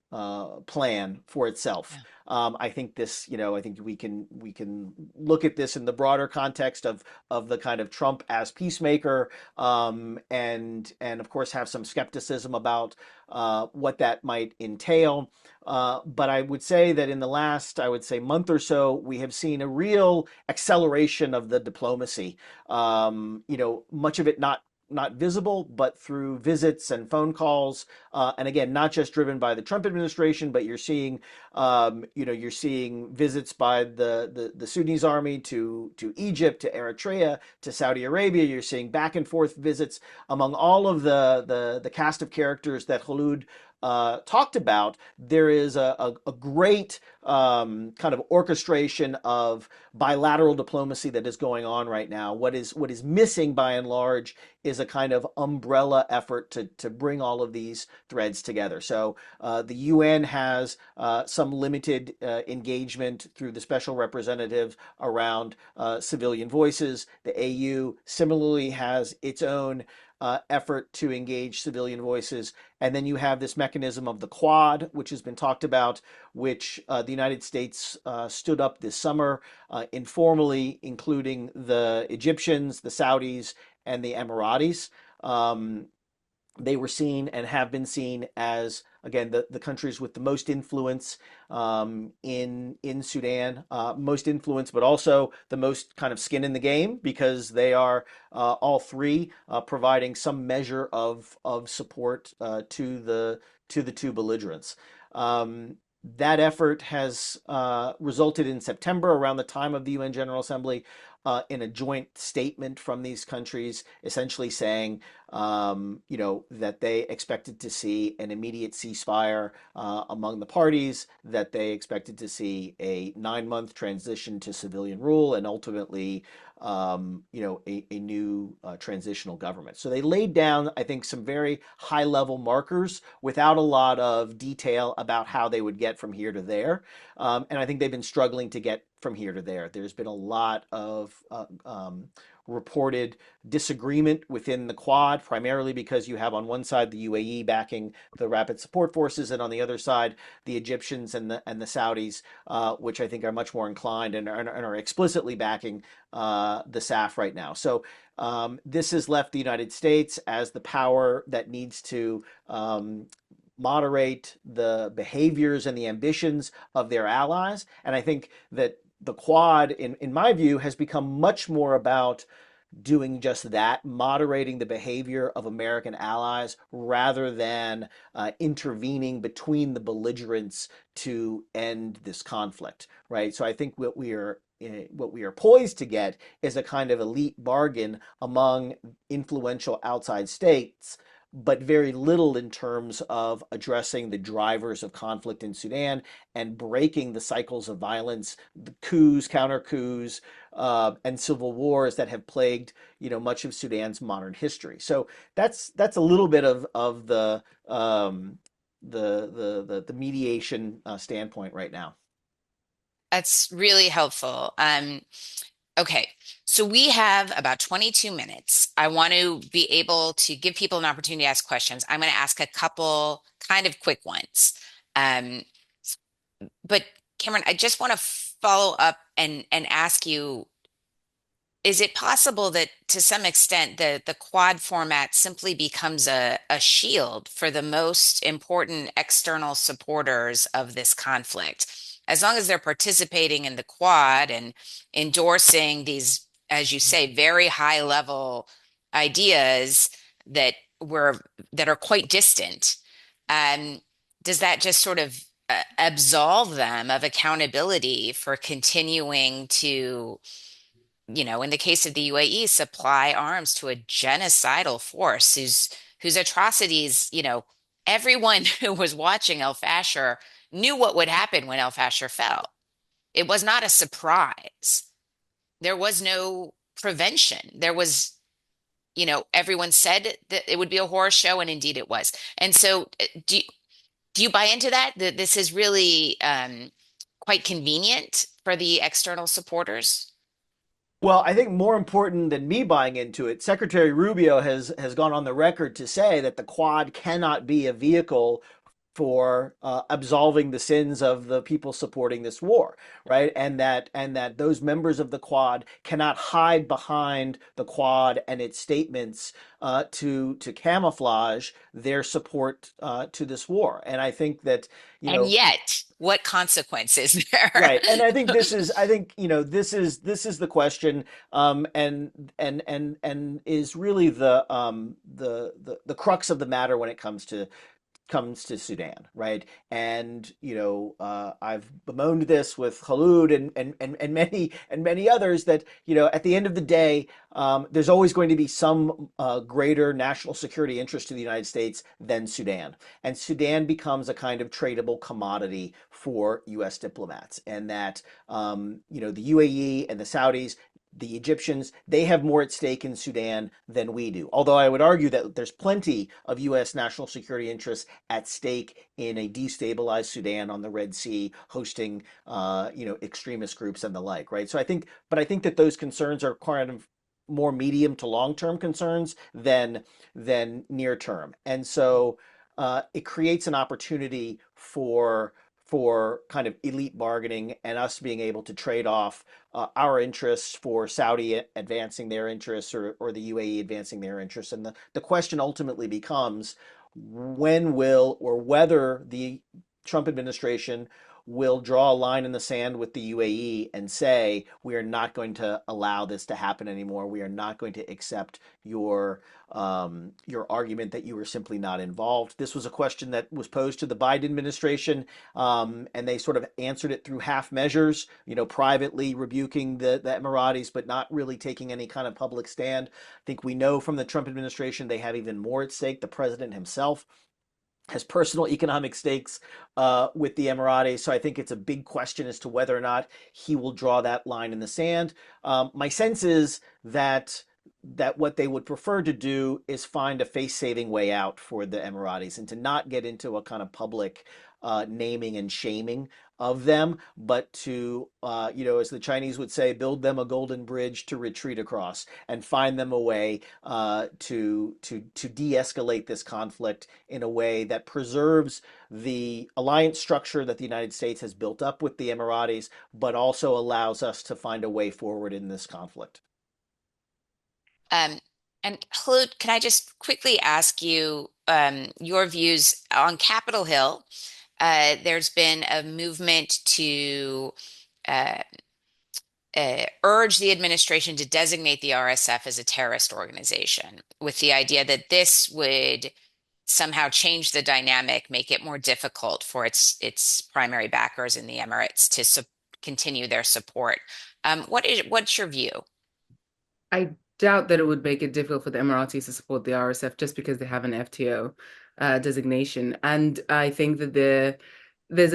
plan for itself. Yeah. I think this, I think we can look at this in the broader context of the kind of Trump as peacemaker, and of course have some skepticism about what that might entail. But I would say that in the last, month or so, we have seen a real acceleration of the diplomacy. Much of it not visible, but through visits and phone calls, and again, not just driven by the Trump administration, but you're seeing visits by the Sudanese army to Egypt, to Eritrea, to Saudi Arabia. You're seeing back and forth visits among all of the cast of characters that Khulud talked about. There is a great kind of orchestration of bilateral diplomacy that is going on right now. What is missing by and large is a kind of umbrella effort to bring all of these threads together. So the UN has some limited engagement through the special representative around civilian voices. The AU similarly has its own effort to engage civilian voices. And then you have this mechanism of the Quad, which has been talked about, which the United States stood up this summer, informally, including the Egyptians, the Saudis, and the Emiratis. They were seen and have been seen as, again, the countries with the most influence in Sudan, most influence, but also the most kind of skin in the game, because they are all three providing some measure of support to the two belligerents. That effort has resulted in September, around the time of the UN General Assembly, in a joint statement from these countries, essentially saying, that they expected to see an immediate ceasefire among the parties, that they expected to see a 9-month transition to civilian rule, and ultimately, a new transitional government. So they laid down, I think, some very high-level markers without a lot of detail about how they would get from here to there. And I think they've been struggling to get from here to there. There's been a lot of reported disagreement within the Quad, primarily because you have on one side the UAE backing the Rapid Support Forces, and on the other side the Egyptians and the Saudis, which I think are much more inclined and are explicitly backing the SAF right now. So this has left the United States as the power that needs to moderate the behaviors and the ambitions of their allies. And I think that the Quad, in my view, has become much more about doing just that, moderating the behavior of American allies, rather than intervening between the belligerents to end this conflict, right? So I think what we are poised to get is a kind of elite bargain among influential outside states, but very little in terms of addressing the drivers of conflict in Sudan and breaking the cycles of violence, the coups, counter coups, and civil wars that have plagued, much of Sudan's modern history. So that's a little bit of the mediation standpoint right now. That's really helpful. Okay, so we have about 22 minutes. I want to be able to give people an opportunity to ask questions. I'm going to ask a couple kind of quick ones. Um, but Cameron, I just want to follow up and ask you, is it possible that to some extent the quad format simply becomes a shield for the most important external supporters of this conflict? As long as they're participating in the quad and endorsing these, as you say, very high level ideas that were that are quite distant, um, does that just sort of absolve them of accountability for continuing to, in the case of the UAE, supply arms to a genocidal force whose atrocities, everyone who was watching El Fasher knew what would happen when El Fasher fell. It was not a surprise. There was no prevention. There was, everyone said that it would be a horror show, and indeed it was. And so, do you buy into that? That this is really quite convenient for the external supporters? Well, I think more important than me buying into it, Secretary Rubio has gone on the record to say that the Quad cannot be a vehicle for absolving the sins of the people supporting this war, right? And that those members of the Quad cannot hide behind the Quad and its statements to camouflage their support to this war. And I think that you And know yet, what consequence is there? Right. And I think this is the question, and is really the crux of the matter when it comes to Sudan, right? And I've bemoaned this with Khalud and many others that at the end of the day, there's always going to be some greater national security interest to the United States than Sudan, and Sudan becomes a kind of tradable commodity for U.S. diplomats, and that the UAE and the Saudis, the Egyptians, they have more at stake in Sudan than we do. Although I would argue that there's plenty of U.S. national security interests at stake in a destabilized Sudan on the Red Sea, hosting, extremist groups and the like, right? But I think that those concerns are kind of more medium to long-term concerns than near term, and so it creates an opportunity for kind of elite bargaining and us being able to trade off our interests for Saudi advancing their interests, or the UAE advancing their interests. And the question ultimately becomes when will or whether the Trump administration will draw a line in the sand with the UAE and say, we are not going to allow this to happen anymore. We are not going to accept your argument that you were simply not involved. This was a question that was posed to the Biden administration, and they sort of answered it through half measures, privately rebuking the Emiratis, but not really taking any kind of public stand. I think we know from the Trump administration they have even more at stake. The president himself has personal economic stakes with the Emiratis. So I think it's a big question as to whether or not he will draw that line in the sand. My sense is that what they would prefer to do is find a face-saving way out for the Emiratis and to not get into a kind of public naming and shaming of them, but to, as the Chinese would say, build them a golden bridge to retreat across and find them a way to de-escalate this conflict in a way that preserves the alliance structure that the United States has built up with the Emiratis, but also allows us to find a way forward in this conflict. Um, and Khloud, can I just quickly ask you your views on Capitol Hill? There's been a movement to uh, urge the administration to designate the RSF as a terrorist organization, with the idea that this would somehow change the dynamic, make it more difficult for its primary backers in the Emirates to continue their support. What's your view? I doubt that it would make it difficult for the Emiratis to support the RSF just because they have an FTO designation. And I think that there's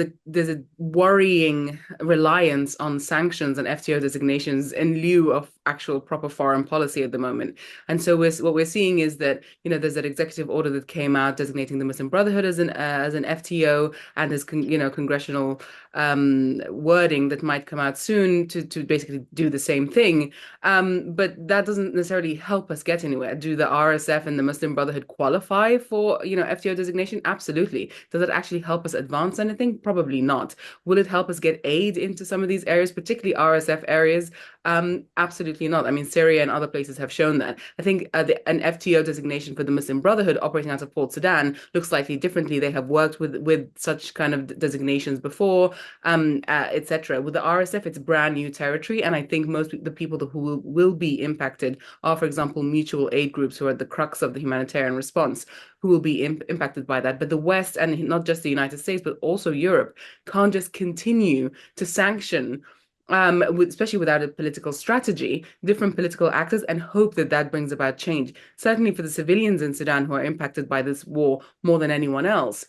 a worrying reliance on sanctions and FTO designations in lieu of actual proper foreign policy at the moment. And so what we're seeing is that, there's that executive order that came out designating the Muslim Brotherhood as an FTO, and there's congressional wording that might come out soon to basically do the same thing. But that doesn't necessarily help us get anywhere. Do the RSF and the Muslim Brotherhood qualify for, FTO designation? Absolutely. Does it actually help us advance anything? Probably not. Will it help us get aid into some of these areas, particularly RSF areas? Absolutely not. I mean, Syria and other places have shown that. I think an FTO designation for the Muslim Brotherhood operating out of Port Sudan looks slightly differently. They have worked with such kind of designations before, etc. With the RSF, it's brand new territory, and I think most the people who will be impacted are, for example, mutual aid groups who are at the crux of the humanitarian response, who will be impacted by that. But the West, and not just the United States, but also Europe, can't just continue to sanction, especially without a political strategy, different political actors, and hope that that brings about change. Certainly for the civilians in Sudan who are impacted by this war more than anyone else,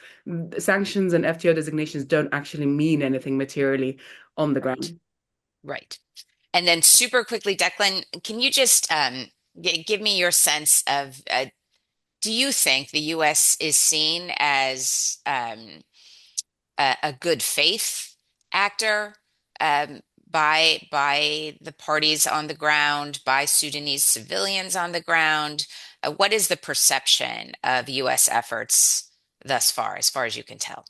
sanctions and FTO designations don't actually mean anything materially on the ground. Right. And then super quickly, Declan, can you just give me your sense of, do you think the U.S. is seen as a good faith actor by the parties on the ground, by Sudanese civilians on the ground? What is the perception of U.S. efforts thus far as you can tell?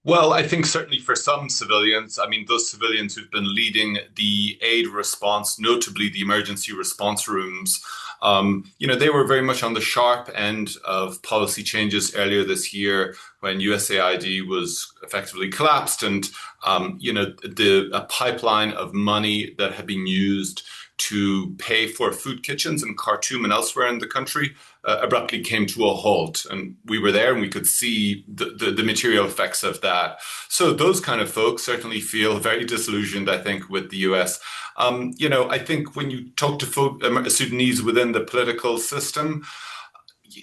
Well, I think certainly for some civilians, I mean, those civilians who've been leading the aid response, notably the emergency response rooms, they were very much on the sharp end of policy changes earlier this year when USAID was effectively collapsed, and a pipeline of money that had been used to pay for food kitchens in Khartoum and elsewhere in the country abruptly came to a halt. And we were there and we could see the material effects of that. So those kind of folks certainly feel very disillusioned, I think, with the US. I think when you talk to Sudanese within the political system,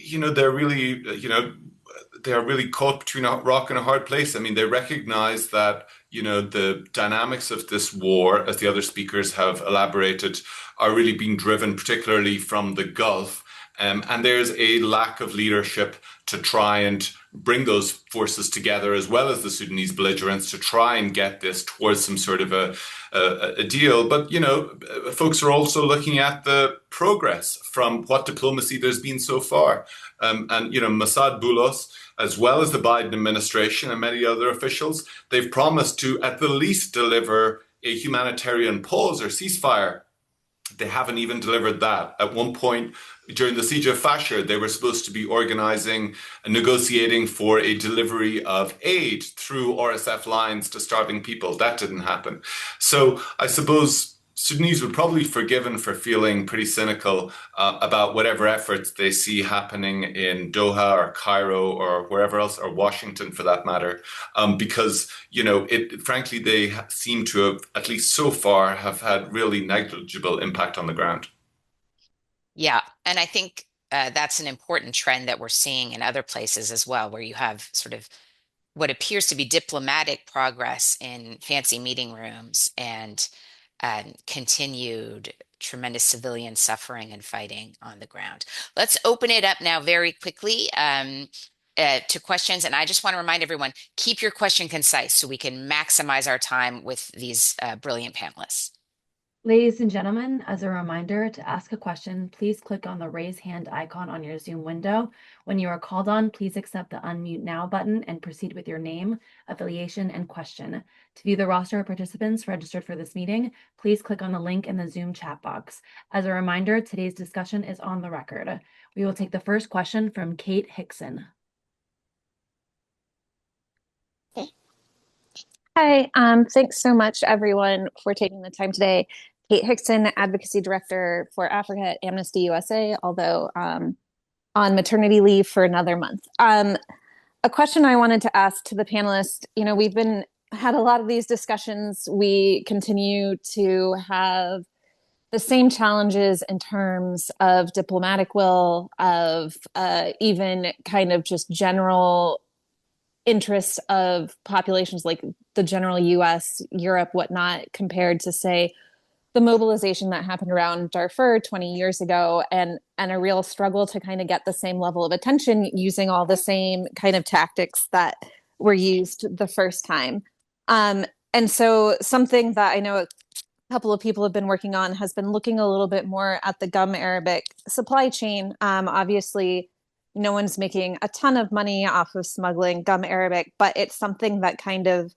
they're really, they are really caught between a rock and a hard place. I mean, they recognize that, the dynamics of this war, as the other speakers have elaborated, are really being driven particularly from the Gulf. And there's a lack of leadership to try and bring those forces together, as well as the Sudanese belligerents, to try and get this towards some sort of a deal. But, folks are also looking at the progress from what diplomacy there's been so far. Mossad Boulos, as well as the Biden administration and many other officials, they've promised to at the least deliver a humanitarian pause or ceasefire. They haven't even delivered that. At one point during the siege of Fasher, they were supposed to be organizing and negotiating for a delivery of aid through RSF lines to starving people. That didn't happen. So I suppose Sudanese would probably be forgiven for feeling pretty cynical about whatever efforts they see happening in Doha or Cairo or wherever else, or Washington for that matter, because, frankly, they seem to have, at least so far, have had really negligible impact on the ground. Yeah, and I think that's an important trend that we're seeing in other places as well, where you have sort of what appears to be diplomatic progress in fancy meeting rooms and continued tremendous civilian suffering and fighting on the ground. Let's open it up now very quickly to questions. And I just want to remind everyone, keep your question concise so we can maximize our time with these brilliant panelists. Ladies and gentlemen, as a reminder, to ask a question, please click on the raise hand icon on your Zoom window. When you are called on, please accept the unmute now button and proceed with your name, affiliation, and question. To view the roster of participants registered for this meeting, please click on the link in the Zoom chat box. As a reminder, today's discussion is on the record. We will take the first question from Kate Hickson. Hi, thanks so much, everyone, for taking the time today. Kate Hickson, Advocacy Director for Africa at Amnesty USA, although on maternity leave for another month. A question I wanted to ask to the panelists, we've had a lot of these discussions. We continue to have the same challenges in terms of diplomatic will, of even kind of just general interest of populations like the general US, Europe, whatnot, compared to, say, the mobilization that happened around Darfur 20 years ago, and a real struggle to kind of get the same level of attention using all the same kind of tactics that were used the first time. And so something that I know a couple of people have been working on has been looking a little bit more at the gum arabic supply chain. Obviously, no one's making a ton of money off of smuggling gum arabic, but it's something that kind of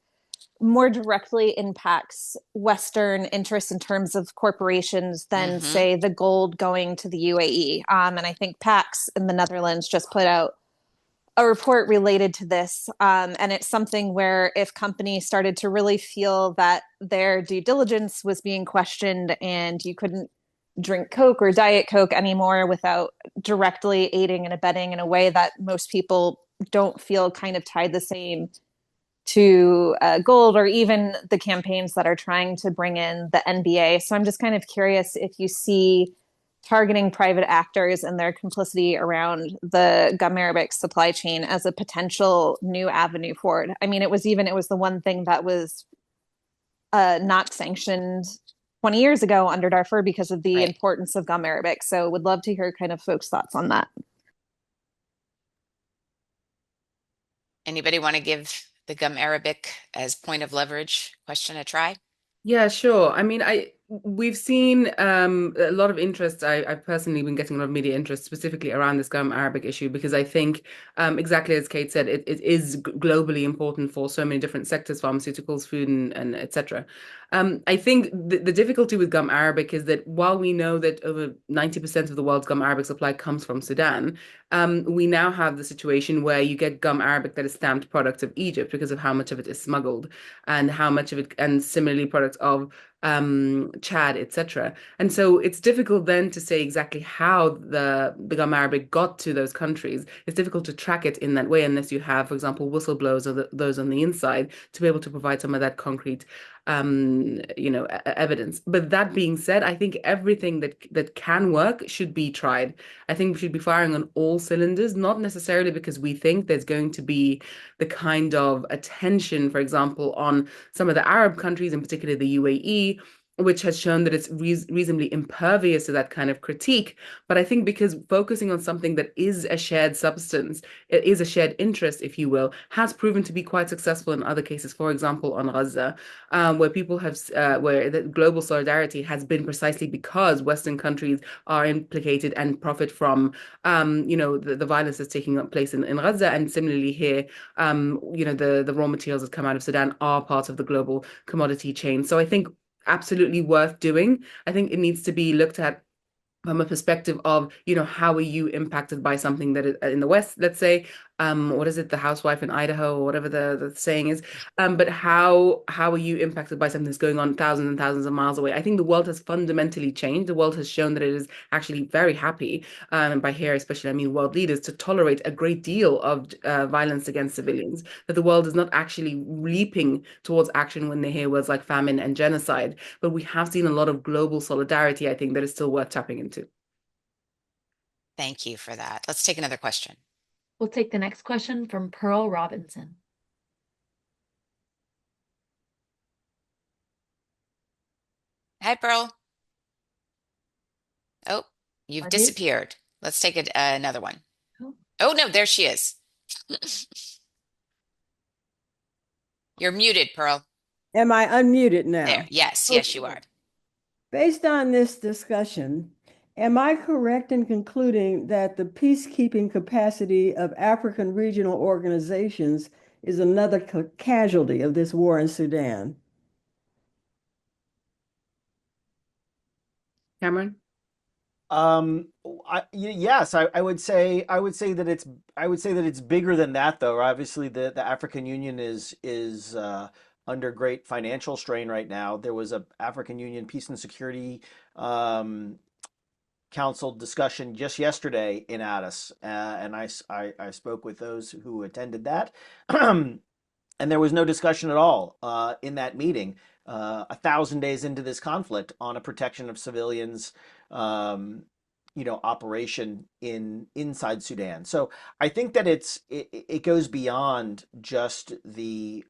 more directly impacts Western interests in terms of corporations than, say, the gold going to the UAE. And I think PAX in the Netherlands just put out a report related to this. And it's something where if companies started to really feel that their due diligence was being questioned and you couldn't drink Coke or Diet Coke anymore without directly aiding and abetting in a way that most people don't feel kind of tied the same to gold, or even the campaigns that are trying to bring in the NBA. So I'm just kind of curious if you see targeting private actors and their complicity around the gum arabic supply chain as a potential new avenue forward. I mean, it was the one thing that was not sanctioned 20 years ago under Darfur because of the importance of gum arabic. So would love to hear kind of folks' thoughts on that. Anybody want to give the gum arabic as point of leverage question a try? Yeah, sure. I mean, we've seen a lot of interest. I've personally been getting a lot of media interest specifically around this gum arabic issue because I think, exactly as Kate said, it is globally important for so many different sectors, pharmaceuticals, food, and etc. I think the difficulty with gum arabic is that while we know that over 90% of the world's gum arabic supply comes from Sudan, we now have the situation where you get gum arabic that is stamped products of Egypt because of how much of it is smuggled and how much of it, and similarly products of Chad, etc. And so it's difficult then to say exactly how the gum arabic got to those countries. It's difficult to track it in that way unless you have, for example, whistleblowers or those on the inside to be able to provide some of that concrete evidence. But that being said, I think everything that can work should be tried. I think we should be firing on all cylinders, not necessarily because we think there's going to be the kind of attention, for example, on some of the Arab countries, in particular the UAE, which has shown that it's reasonably impervious to that kind of critique. But I think because focusing on something that is a shared substance, it is a shared interest, if you will, has proven to be quite successful in other cases. For example, on Gaza, where people have, where the global solidarity has been precisely because Western countries are implicated and profit from, the violence that's taking place in Gaza. And similarly here, the raw materials that come out of Sudan are part of the global commodity chain. So I think absolutely worth doing. I think it needs to be looked at from a perspective of, how are you impacted by something that is in the West, let's say, what is it, the housewife in Idaho, or whatever the saying is, but how are you impacted by something that's going on thousands and thousands of miles away? I think the world has fundamentally changed. The world has shown that it is actually very happy, and by here especially I mean world leaders, to tolerate a great deal of violence against civilians, that the world is not actually leaping towards action when they hear words like famine and genocide. But we have seen a lot of global solidarity, I think, that is still worth tapping into. Thank you for that. Let's take another question. We'll take the next question from Pearl Robinson. Hi, Pearl. Oh, you've disappeared. Let's take another one. Oh, no, there she is. You're muted, Pearl. Am I unmuted now? There. Yes, Okay. yes, you are. Based on this discussion, am I correct in concluding that the peacekeeping capacity of African regional organizations is another casualty of this war in Sudan? Cameron? Yes, I would say that it's bigger than that, though. Obviously, the African Union is under great financial strain right now. There was a African Union Peace and Security Council discussion just yesterday in Addis, and I spoke with those who attended that, and there was no discussion at all in that meeting 1,000 days into this conflict on a protection of civilians, operation inside Sudan. So I think that it goes beyond just the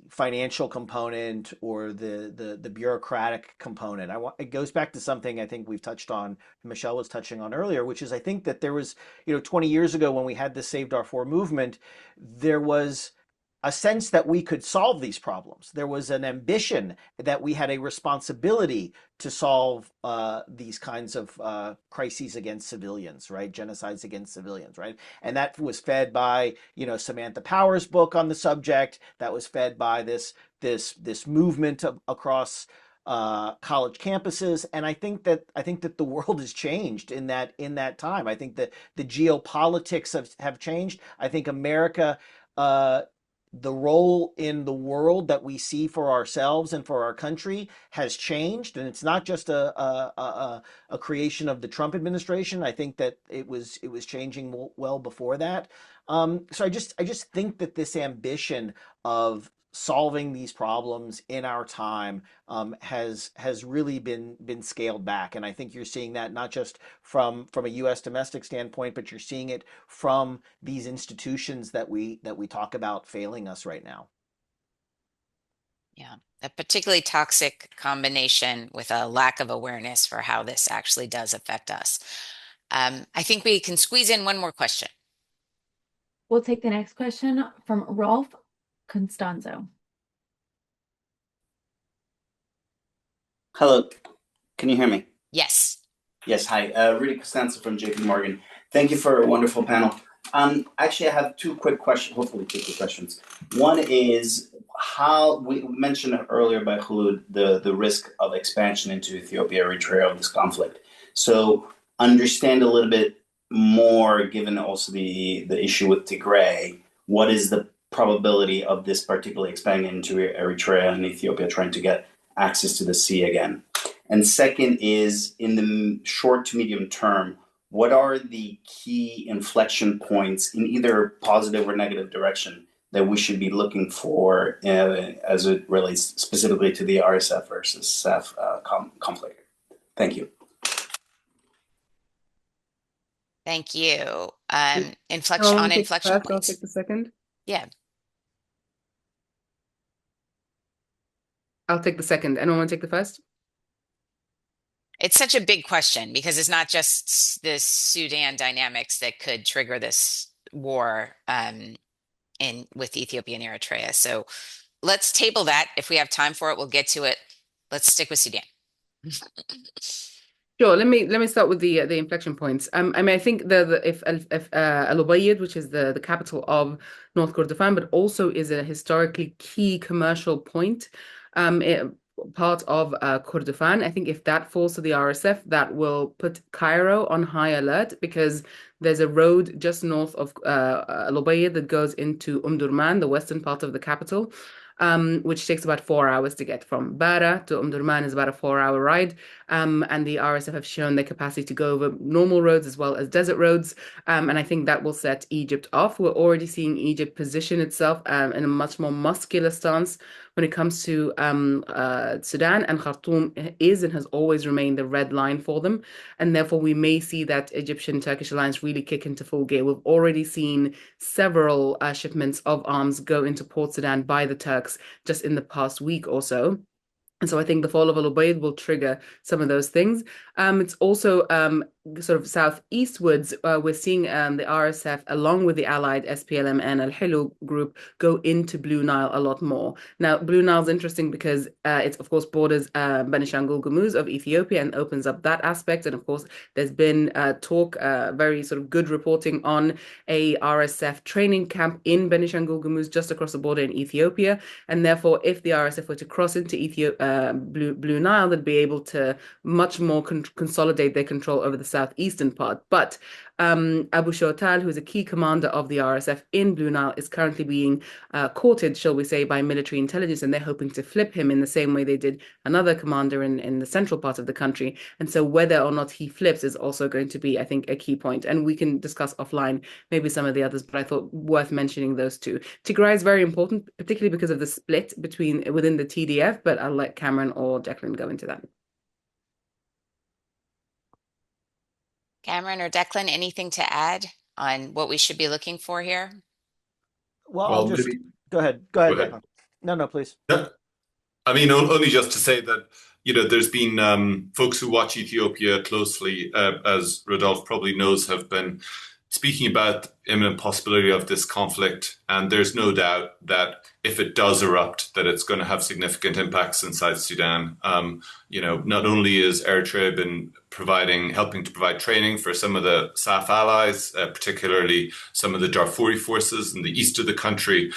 financial component or the bureaucratic component. It goes back to something I think we've touched on, Michelle was touching on earlier, which is I think that there was, 20 years ago when we had the Save Darfur movement, there was a sense that we could solve these problems. There was an ambition that we had a responsibility to solve these kinds of crises against civilians, right? Genocides against civilians, right? And that was fed by, Samantha Power's book on the subject. That was fed by this movement across college campuses, and I think that the world has changed in that time. I think that the geopolitics have changed. I think America. The role in the world that we see for ourselves and for our country has changed, and it's not just a creation of the Trump administration. I think that it was changing well before that. So I just think that this ambition of solving these problems in our time has really been scaled back, and I think you're seeing that not just from a U.S. domestic standpoint, but you're seeing it from these institutions that we talk about failing us right now. Yeah, a particularly toxic combination with a lack of awareness for how this actually does affect us. I think we can squeeze in one more question. We'll take the next question from Rolf Constanzo. Hello, can you hear me? Yes. Yes, hi. Rudy Costanzo from JP Morgan. Thank you for a wonderful panel. Actually, I have two quick questions, hopefully 2 quick questions. One is how we mentioned earlier by Khulud the risk of expansion into Ethiopia, Eritrea of this conflict. So understand a little bit more, given also the issue with Tigray, what is the probability of this particularly expanding into Eritrea and Ethiopia, trying to get access to the sea again? And second is, in the short to medium term, what are the key inflection points in either positive or negative direction that we should be looking for as it relates specifically to the RSF versus SAF conflict? Thank you. Thank you. Inflection I'll on take inflection first, I'll points. take the second. Yeah. I'll take the second. Anyone want to take the first? It's such a big question because it's not just the Sudan dynamics that could trigger this war with Ethiopia and Eritrea. So let's table that. If we have time for it, we'll get to it. Let's stick with Sudan. Sure. Let me start with the inflection points. I mean, I think if Al Ubaid, which is the capital of North Kordofan, but also is a historically key commercial point, part of Kordofan. I think if that falls to the RSF, that will put Cairo on high alert, because there's a road just north of Al Ubaid that goes into Durman, the western part of the capital, which takes about 4 hours to get from Bara to Durman is about a 4-hour ride. And the RSF have shown their capacity to go over normal roads as well as desert roads. And I think that will set Egypt off. We're already seeing Egypt position itself in a much more muscular stance when it comes to Sudan, and Khartoum is and has always remained the red line for them. And therefore, we may see that Egyptian-Turkish alliance really kick into full gear. We've already seen several shipments of arms go into Port Sudan by the Turks just in the past week or so. And so I think the fall of Al Ubaid will trigger some of those things. It's also sort of southeastwards, we're seeing the RSF, along with the allied SPLM and Al-Hilu group, go into Blue Nile a lot more. Now, Blue Nile is interesting because it's, of course, borders Benishangul Gumuz of Ethiopia and opens up that aspect. And of course, there's been talk, very sort of good reporting on a RSF training camp in Benishangul Gumuz, just across the border in Ethiopia. And therefore, if the RSF were to cross into Blue Nile, they'd be able to much more consolidate their control over the southeastern part. But Abu Shortal, who is a key commander of the RSF in Blue Nile, is currently being courted, shall we say, by military intelligence, and they're hoping to flip him in the same way they did another commander in the central part of the country. And so whether or not he flips is also going to be, I think, a key point. And we can discuss offline maybe some of the others, but I thought worth mentioning those two. Tigray is very important, particularly because of the split within the TDF, but I'll let Cameron or Declan go into that. Cameron or Declan, anything to add on what we should be looking for here? Well, I'll just maybe go ahead. go ahead. Declan. No, please. Yeah. I mean, only just to say that, there's been folks who watch Ethiopia closely, as Rodolphe probably knows, have been speaking about the imminent possibility of this conflict. And there's no doubt that if it does erupt, that it's going to have significant impacts in South Sudan. Not only is Eritrea been helping to provide training for some of the SAF allies, particularly some of the Darfuri forces in the east of the country,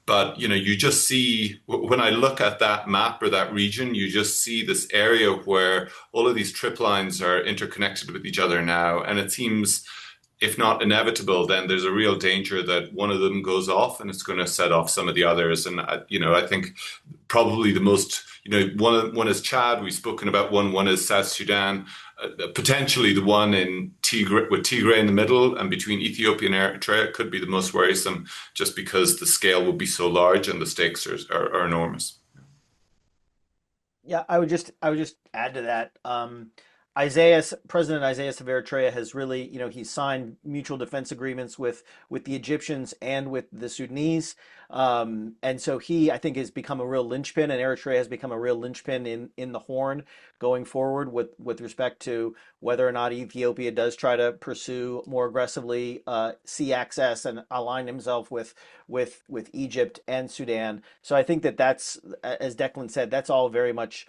but you just see, when I look at that map or that region, you just see this area where all of these trip lines are interconnected with each other now, and it seems, if not inevitable, then there's a real danger that one of them goes off and it's going to set off some of the others. And I think probably the most, one is Chad. We've spoken about one is South Sudan. Potentially the one in Tigray, with Tigray in the middle and between Ethiopia and Eritrea, could be the most worrisome, just because the scale will be so large and the stakes are enormous. Yeah, I would just add to that. President Isaias of Eritrea has really, he's signed mutual defense agreements with the Egyptians and with the Sudanese. And so he, I think, has become a real linchpin, and Eritrea has become a real linchpin in the Horn going forward with respect to whether or not Ethiopia does try to pursue more aggressively sea access and align himself with Egypt and Sudan. So I think that's, as Declan said, that's all very much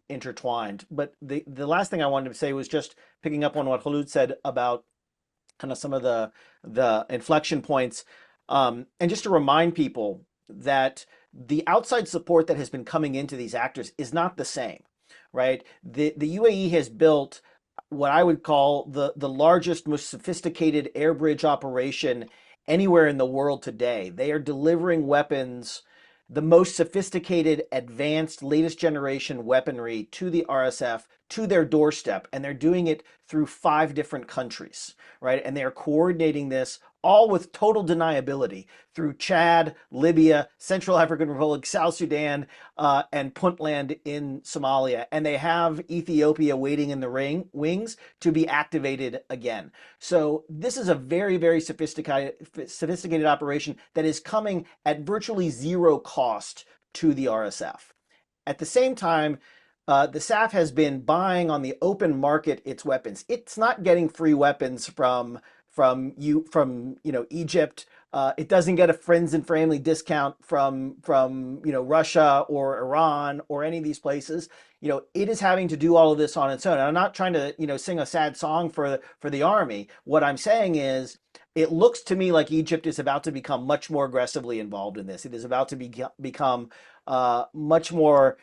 intertwined. But the last thing I wanted to say was just picking up on what Khulud said about kind of some of the inflection points, and just to remind people that the outside support that has been coming into these actors is not the same, right? The UAE has built what I would call the largest, most sophisticated air bridge operation anywhere in the world today. They are delivering weapons, the most sophisticated, advanced, latest generation weaponry to the RSF, to their doorstep, and they're doing it through 5 different countries, right? And they are coordinating this all with total deniability through Chad, Libya, Central African Republic, South Sudan, and Puntland in Somalia. And they have Ethiopia waiting in the wings to be activated again. So this is a very, very sophisticated operation that is coming at virtually zero cost to the RSF. At the same time, the SAF has been buying on the open market its weapons. It's not getting free weapons from Egypt. It doesn't get a friends and family discount from Russia or Iran or any of these places. It is having to do all of this on its own. And I'm not trying to sing a sad song for the army. What I'm saying is, it looks to me like Egypt is about to become much more aggressively involved in this. It is about to become much more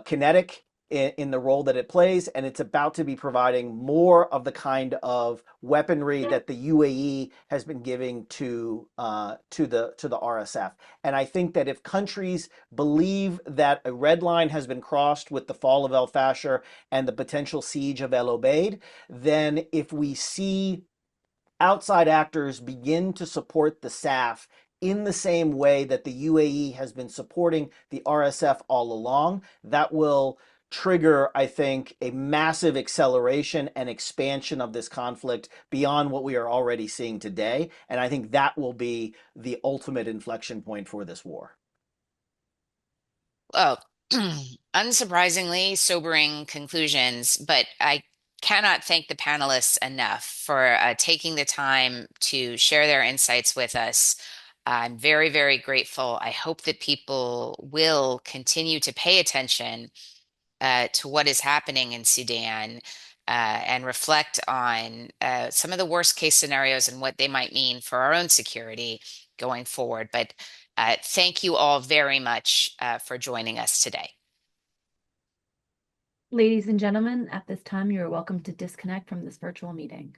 kinetic in the role that it plays, and it's about to be providing more of the kind of weaponry that the UAE has been giving to the RSF. And I think that if countries believe that a red line has been crossed with the fall of El Fasher and the potential siege of El Obeid, then if we see outside actors begin to support the SAF in the same way that the UAE has been supporting the RSF all along, that will trigger, I think, a massive acceleration and expansion of this conflict beyond what we are already seeing today. And I think that will be the ultimate inflection point for this war. Well, unsurprisingly, sobering conclusions, but I cannot thank the panelists enough for taking the time to share their insights with us. I'm very, very grateful. I hope that people will continue to pay attention to what is happening in Sudan, and reflect on some of the worst case scenarios and what they might mean for our own security going forward. But thank you all very much for joining us today. Ladies and gentlemen, at this time, you are welcome to disconnect from this virtual meeting.